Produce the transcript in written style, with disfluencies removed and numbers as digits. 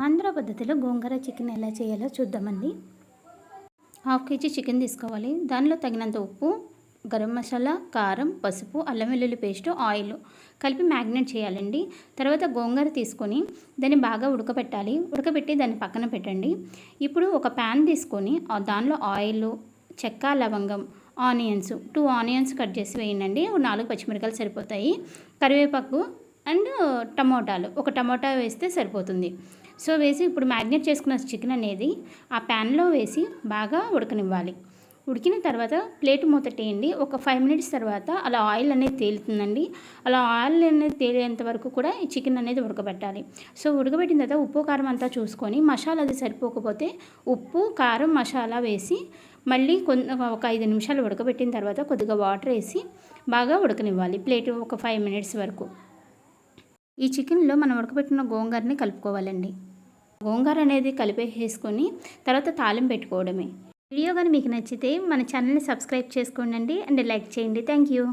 ఆంధ్ర పద్ధతిలో గోంగూర చికెన్ ఎలా చేయాలో చూద్దామండి. హాఫ్ కేజీ చికెన్ తీసుకోవాలి. దానిలో తగినంత ఉప్పు, గరం మసాలా, కారం, పసుపు, అల్లం వెల్లుల్లి పేస్ట్, ఆయిల్ కలిపి మ్యాగ్నేట్ చేయాలండి. తర్వాత గోంగూర తీసుకొని దాన్ని బాగా ఉడకబెట్టాలి. ఉడకబెట్టి దాన్ని పక్కన పెట్టండి. ఇప్పుడు ఒక ప్యాన్ తీసుకొని దానిలో ఆయిల్, చెక్క, లవంగం, ఆనియన్స్ 2 ఆనియన్స్ కట్ చేసి వేయండి. 4 పచ్చిమిరపకాయలు సరిపోతాయి. కరివేపాకు అండ్ టమోటాలు, ఒక టమోటా వేస్తే సరిపోతుంది. సో వేసి ఇప్పుడు మ్యాగ్నేట్ చేసుకున్న చికెన్ అనేది ఆ ప్యాన్లో వేసి బాగా ఉడకనివ్వాలి. ఉడికిన తర్వాత ప్లేట్ మూత వేయండి. ఒక 5 మినిట్స్ తర్వాత అలా ఆయిల్ అనేది తేలుతుందండి. అలా ఆయిల్ అనేది తేలేంత వరకు కూడా ఈ చికెన్ అనేది ఉడకబెట్టాలి. సో ఉడకబెట్టిన తర్వాత ఉప్పు కారం అంతా చూసుకొని మసాలా అది సరిపోకపోతే ఉప్పు, కారం, మసాలా వేసి మళ్ళీ ఒక 5 నిమిషాలు ఉడకబెట్టిన తర్వాత కొద్దిగా వాటర్ వేసి బాగా ఉడకనివ్వాలి. ప్లేట్ ఒక 5 మినిట్స్ వరకు. ఈ చికెన్లో మనం ఉడకబెట్టిన గోంగూరని కలుపుకోవాలండి. గోంగూర అనేది కలిపేసుకొని తర్వాత తాలింపు పెట్టుకోవడమే. వీడియో కానీ మీకు నచ్చితే మన ఛానల్ని సబ్స్క్రైబ్ చేసుకోండి అండ్ లైక్ చేయండి. Thank you.